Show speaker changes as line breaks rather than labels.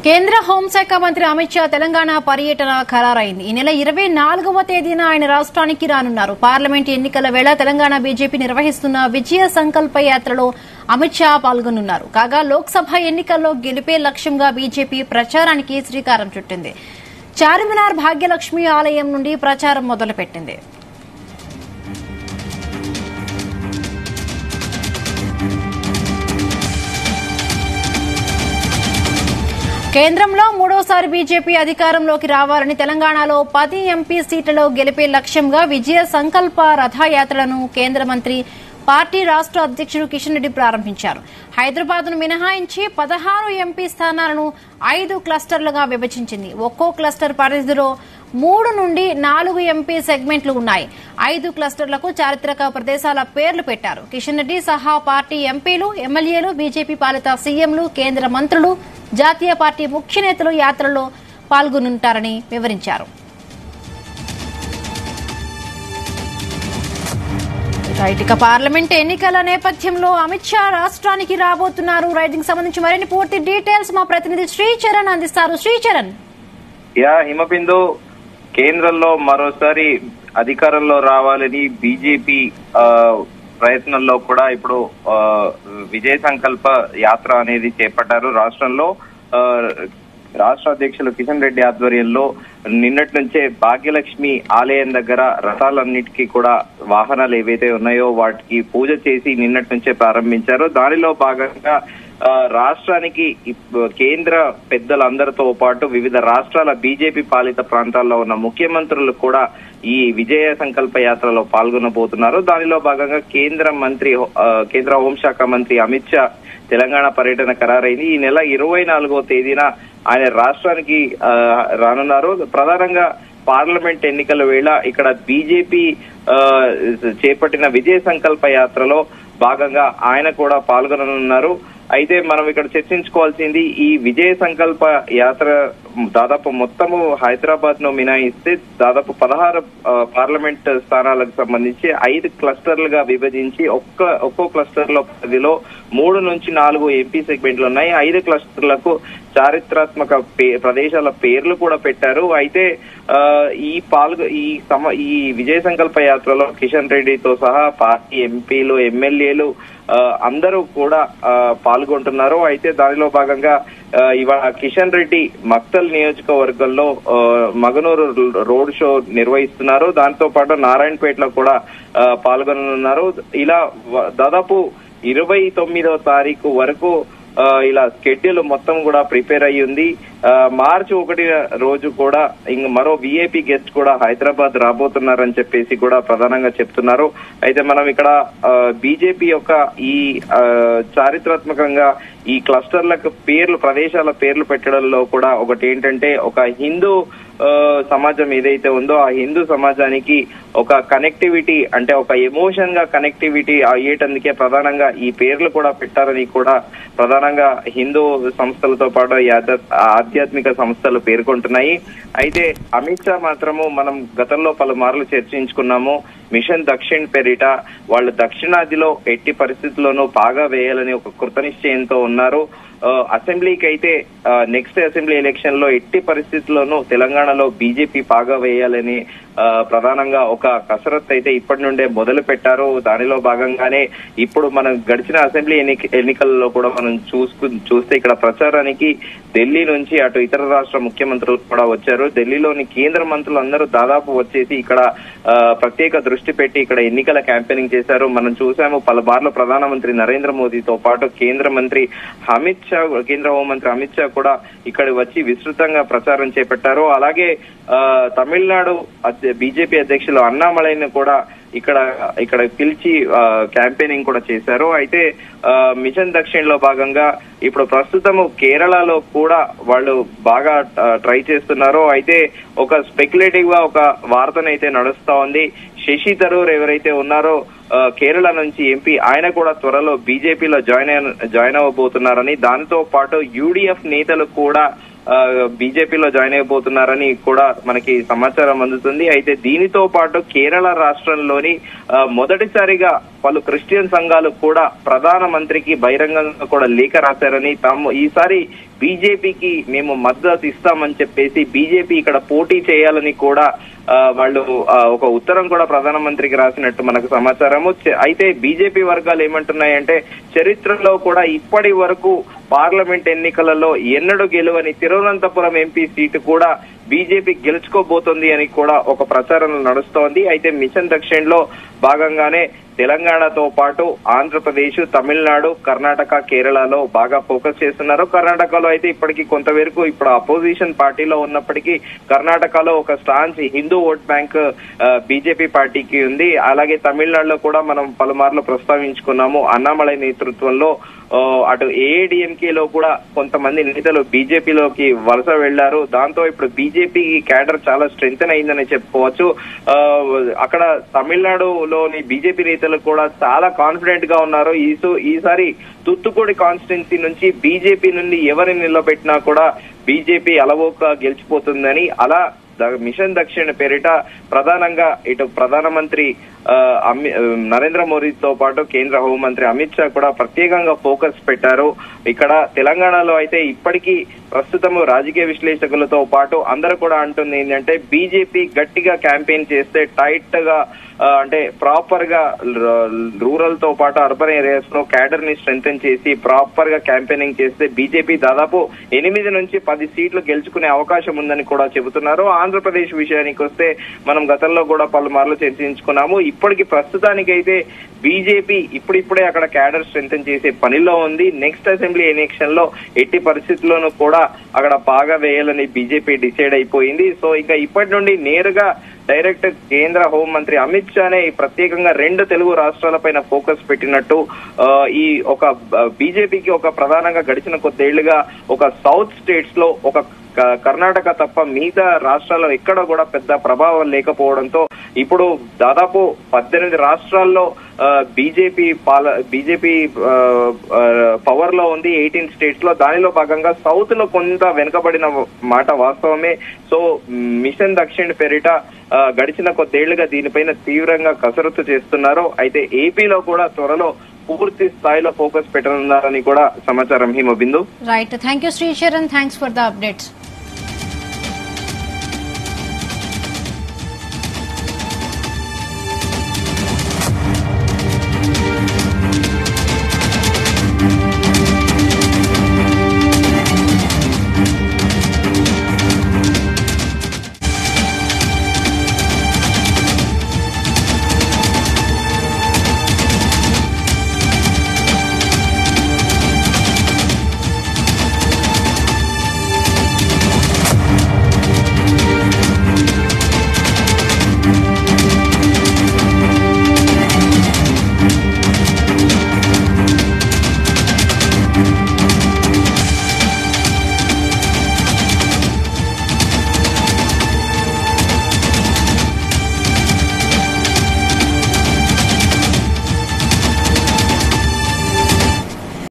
కేంద్ర హోంశాఖ మంత్రి అమిత్ షా తెలంగాణ పర్యటన ఖరారైంది. ఈ నెల 24వ తేదీన ఆయన రాష్ట్రానికి రానున్నారు. పార్లమెంట్ ఎన్నికల వేళ తెలంగాణ బీజేపీ నిర్వహిస్తున్న విజయ సంకల్ప యాత్రలో అమిత్ షా పాల్గొనున్నారు. కాగా లోక్సభ ఎన్నికల్లో గెలిపే లక్ష్యంగా బీజేపీ ప్రచారానికి శ్రీకారం చుట్టింది. చార్మినార్ భాగ్యలక్ష్మి ఆలయం నుండి ప్రచారం మొదలుపెట్టింది. కేంద్రంలో మూడోసారి బీజేపీ అధికారంలోకి రావాలని తెలంగాణలో 10 ఎంపీ సీట్లలో గెలిపే లక్ష్యంగా విజయ సంకల్ప రథయాత్రలను కేంద్ర మంత్రి పార్టీ రాష్ట్ర అధ్యక్షుడు కిషన్ రెడ్డి ప్రారంభించారు. హైదరాబాద్ ను మినహాయించి 16 ఎంపీ స్థానాలను 5 క్లస్టర్లుగా విభజించింది. ఒక్కో క్లస్టర్ పరిధిలో 3 నుండి 4 ఎంపీ సెగ్మెంట్లు ఉన్నాయి. 5 క్లస్టర్లకు చారిత్రక ప్రదేశాల పేర్లు పెట్టారు. కిషన్ రెడ్డి సహా పార్టీ ఎంపీలు, ఎమ్మెల్యేలు, బీజేపీ పాలిత సీఎంలు, కేంద్ర మంత్రులు, జాతీయ పార్టీ ముఖ్య నేతలు యాత్రలో పాల్గొనుంటారని వివరించారు. ఇక పార్లమెంట్ ఎన్నికల నేపథ్యంలో అమిత్ షా రాష్ట్రానికి రాబోతున్నారు. రైటింగ్ సంబంధించి మరిన్ని పూర్తి డీటెయిల్స్ మా ప్రతినిధి శ్రీచరణ్ అందిస్తారు. శ్రీచరణ్.
హిమబిందు, కేంద్రంలో మరోసారి అధికారంలో రావాలని బీజేపీ ప్రయత్నంలో కూడా ఇప్పుడు విజయ సంకల్ప యాత్ర అనేది చేపట్టారు. రాష్ట్రంలో రాష్ట్ర అధ్యక్షులు కిషన్ రెడ్డి ఆధ్వర్యంలో నిన్నటి నుంచే భాగ్యలక్ష్మి ఆలయం దగ్గర రథాలన్నిటికీ కూడా వాహనాలు ఏవైతే ఉన్నాయో వాటికి పూజ చేసి నిన్నటి నుంచే ప్రారంభించారు. దానిలో భాగంగా రాష్ట్రానికి కేంద్ర పెద్దలందరితో పాటు వివిధ రాష్ట్రాల బీజేపీ పాలిత ప్రాంతాల్లో ఉన్న ముఖ్యమంత్రులు కూడా ఈ విజయ సంకల్ప యాత్రలో పాల్గొనబోతున్నారు. దానిలో భాగంగా కేంద్ర హోంశాఖ మంత్రి అమిత్ షా తెలంగాణ పర్యటన ఖరారైంది. ఈ నెల 24వ తేదీన ఆయన రాష్ట్రానికి రానున్నారు. ప్రధానంగా పార్లమెంట్ ఎన్నికల వేళ ఇక్కడ బీజేపీ చేపట్టిన విజయ సంకల్ప యాత్రలో భాగంగా ఆయన కూడా పాల్గొననున్నారు. అయితే మనం ఇక్కడ చర్చించుకోవాల్సింది ఈ విజయ సంకల్ప యాత్ర దాదాపు మొత్తము హైదరాబాద్ ను మినహాయిస్తే దాదాపు 16 పార్లమెంట్ స్థానాలకు సంబంధించి 5 క్లస్టర్లుగా విభజించి ఒక్కో క్లస్టర్ లో పరిధిలో 3 నుంచి 4 ఎంపీ సెగ్మెంట్లు ఉన్నాయి. 5 క్లస్టర్లకు చారిత్రాత్మక ప్రదేశాల పేర్లు కూడా పెట్టారు. అయితే ఈ విజయ సంకల్ప యాత్రలో కిషన్ రెడ్డితో సహా పార్టీ ఎంపీలు, ఎమ్మెల్యేలు అందరూ కూడా పాల్గొంటున్నారు. అయితే దానిలో భాగంగా ఇవాళ కిషన్ రెడ్డి మక్తల్ నియోజకవర్గంలో మగనూరు రోడ్ షో నిర్వహిస్తున్నారు. దాంతో పాటు నారాయణపేటలో కూడా పాల్గొననున్నారు. ఇలా దాదాపు 29వ తారీఖు వరకు ఇలా షెడ్యూల్ మొత్తం కూడా ప్రిపేర్ అయ్యి ఉంది. మార్చి 1 రోజు కూడా ఇంక మరో విఐపీ గెస్ట్ కూడా హైదరాబాద్ రాబోతున్నారని చెప్పేసి కూడా ప్రధానంగా చెప్తున్నారు. అయితే మనం ఇక్కడ బీజేపీ యొక్క ఈ చారిత్రాత్మకంగా ఈ క్లస్టర్లకు ప్రదేశాల పేర్లు పెట్టడంలో కూడా ఒకటి ఏంటంటే, ఒక హిందూ సమాజం ఏదైతే ఉందో ఆ హిందూ సమాజానికి ఒక కనెక్టివిటీ, అంటే ఒక ఎమోషన్ గా కనెక్టివిటీ అయ్యేటందుకే ప్రధానంగా ఈ పేర్లు కూడా పెట్టారని కూడా ప్రధానంగా హిందూ సంస్థలతో పాటు ఆధ్యాత్మిక సంస్థలు పేర్కొంటున్నాయి. అయితే అమిత్ షా మాత్రము మనం గతంలో పలుమార్లు చర్చించుకున్నాము, మిషన్ దక్షిణ్ పేరిట వాళ్ళు దక్షిణాదిలో ఎట్టి పరిస్థితుల్లోనూ పాగా వేయాలని ఒక కృతనిశ్చయంతో ఉన్నారు. అసెంబ్లీకి అయితే నెక్స్ట్ అసెంబ్లీ ఎలక్షన్ లో ఎట్టి పరిస్థితుల్లోనూ తెలంగాణలో బీజేపీ పాగా వేయాలని ప్రధానంగా ఒక కసరత్తు అయితే ఇప్పటి నుండే మొదలు పెట్టారు. దానిలో భాగంగానే ఇప్పుడు మనం గడిచిన అసెంబ్లీ ఎన్నికల్లో కూడా మనం చూస్తే ఇక్కడ ప్రచారానికి ఢిల్లీ నుంచి అటు ఇతర రాష్ట్ర ముఖ్యమంత్రులు కూడా వచ్చారు. ఢిల్లీలోని కేంద్ర మంత్రులు అందరూ దాదాపు వచ్చేసి ఇక్కడ ప్రత్యేక దృష్టి పెట్టి ఇక్కడ ఎన్నికల క్యాంపెయినింగ్ చేశారు. మనం చూసాము పలుమార్లు ప్రధానమంత్రి నరేంద్ర మోదీతో పాటు కేంద్ర హోంమంత్రి అమిత్ షా కూడా ఇక్కడ వచ్చి విస్తృతంగా ప్రచారం చేపట్టారు. అలాగే తమిళనాడు బీజేపీ అధ్యక్షులు అన్నామలైని కూడా ఇక్కడ పిలిచి క్యాంపెయినింగ్ కూడా చేశారు. అయితే మిషన్ దక్షిణ్ లో భాగంగా ఇప్పుడు ప్రస్తుతము కేరళలో కూడా వాళ్ళు బాగా ట్రై చేస్తున్నారు. అయితే ఒక స్పెక్యులేటివ్ గా ఒక వార్తనైతే నడుస్తా ఉంది. శశి థరూర్ ఎవరైతే ఉన్నారో కేరళ నుంచి ఎంపీ, ఆయన కూడా త్వరలో బీజేపీలో జాయిన్ అవ్వబోతున్నారని, దాంతో పాటు యూడీఎఫ్ నేతలు కూడా బీజేపీలో జాయిన్ అయిపోతున్నారని కూడా మనకి సమాచారం అందుతుంది. అయితే దీనితో పాటు కేరళ రాష్ట్రంలోని మొదటిసారిగా పలు క్రిస్టియన్ సంఘాలు కూడా ప్రధానమంత్రికి బహిరంగంగా కూడా లేఖ రాశారని, ఈసారి బీజేపీకి మేము మద్దతు ఇస్తామని చెప్పేసి బీజేపీ ఇక్కడ పోటీ చేయాలని కూడా వాళ్ళు ఒక ఉత్తరం కూడా ప్రధానమంత్రికి రాసినట్టు మనకు సమాచారము. అయితే బీజేపీ వర్గాలు ఏమంటున్నాయంటే చరిత్రలో కూడా ఇప్పటి వరకు పార్లమెంట్ ఎన్నికలలో ఎన్నడూ గెలువని తిరువనంతపురం ఎంపీ సీటు కూడా బీజేపీ గెలుచుకోబోతోంది అని కూడా ఒక ప్రచారం నడుస్తోంది. అయితే మిషన్ దక్షిణ్ లో భాగంగానే తెలంగాణతో పాటు ఆంధ్రప్రదేశ్, తమిళనాడు, కర్ణాటక, కేరళలో బాగా ఫోకస్ చేస్తున్నారు. కర్ణాటకలో అయితే ఇప్పటికీ కొంతవరకు ఇప్పుడు అపోజిషన్ పార్టీలో ఉన్నప్పటికీ కర్ణాటకలో ఒక strong Hindu vote bank BJP పార్టీకి ఉంది. అలాగే తమిళనాడులో కూడా మనం పలుమార్లు ప్రస్తావించుకున్నాము. అన్నామలై నేతృత్వంలో అటు ఏఐడిఎంకేలో కూడా కొంతమంది నేతలు బీజేపీలోకి వలస వెళ్లారు. దాంతో ఇప్పుడు బీజేపీ క్యాడర్ చాలా స్ట్రెంగ్తన్ అయిందని చెప్పుకోవచ్చు. అక్కడ తమిళనాడులోని బీజేపీ నేతలు కూడా చాలా కాన్ఫిడెంట్ గా ఉన్నారు. ఈసారి తుత్తుకూడి కాన్స్టిట్యున్సీ నుంచి బీజేపీ నుండి ఎవరిని నిలబెట్టినా కూడా బీజేపీ అలవోక గెలిచిపోతుందని, అలా మిషన్ దక్షిణ పేరిట ప్రధానంగా ఇటు ప్రధానమంత్రి నరేంద్ర మోదీతో పాటు కేంద్ర హోంమంత్రి అమిత్ షా కూడా ప్రత్యేకంగా ఫోకస్ పెట్టారు. ఇక్కడ తెలంగాణలో అయితే ఇప్పటికీ ప్రస్తుతం రాజకీయ విశ్లేషకులతో పాటు అందరూ కూడా అంటుంది ఏంటంటే బీజేపీ గట్టిగా క్యాంపెయిన్ చేస్తే టైట్ గా అంటే ప్రాపర్ గా రూరల్ తో పాటు అర్బన్ ఏరియాస్ లో క్యాడర్ ని స్ట్రెంథెన్ చేసి ప్రాపర్ గా క్యాంపెయినింగ్ చేస్తే బీజేపీ దాదాపు 8 నుంచి 10 సీట్లు గెలుచుకునే అవకాశం ఉందని కూడా చెబుతున్నారు. ఆంధ్రప్రదేశ్ విషయానికి వస్తే మనం గతంలో కూడా పలుమార్లు చర్చించుకున్నాము. ఇప్పటికి ప్రస్తుతానికైతే బీజేపీ ఇప్పుడిప్పుడే అక్కడ క్యాడర్ స్ట్రెంథెన్ చేసే పనిలో ఉంది. నెక్స్ట్ అసెంబ్లీ ఎలక్షన్ లో ఎట్టి పరిస్థితుల్లోనూ కూడా అక్కడ బాగా వేయాలని బీజేపీ డిసైడ్ అయిపోయింది. సో ఇంకా ఇప్పటి నుండి నేరుగా డైరెక్ట్ కేంద్ర హోంమంత్రి అమిత్ షానే ప్రత్యేకంగా 2 తెలుగు రాష్ట్రాలపైన ఫోకస్ పెట్టినట్టు ఈ ఒక బీజేపీకి ఒక ప్రధానంగా గడిచిన కొద్దేళ్లుగా ఒక సౌత్ స్టేట్స్ లో ఒక కర్ణాటక తప్ప మిగతా రాష్ట్రాల్లో ఎక్కడ కూడా పెద్ద ప్రభావం లేకపోవడంతో ఇప్పుడు దాదాపు 18 రాష్ట్రాల్లో బీజేపీ పవర్ లో ఉంది. 18 స్టేట్స్ లో, దానిలో భాగంగా సౌత్ లో కొంత వెనుకబడిన మాట వాస్తవమే. సో మిషన్ దక్షిణ్ పేరిట గడిచిన కొద్దేళ్లుగా దీనిపైన తీవ్రంగా కసరత్తు చేస్తున్నారు. అయితే ఏపీలో కూడా త్వరలో పూర్తి స్థాయిలో ఫోకస్ పెట్టనున్నారని కూడా సమాచారం. Himabindu.
Right, thank you Sri Sharan, thanks for the updates.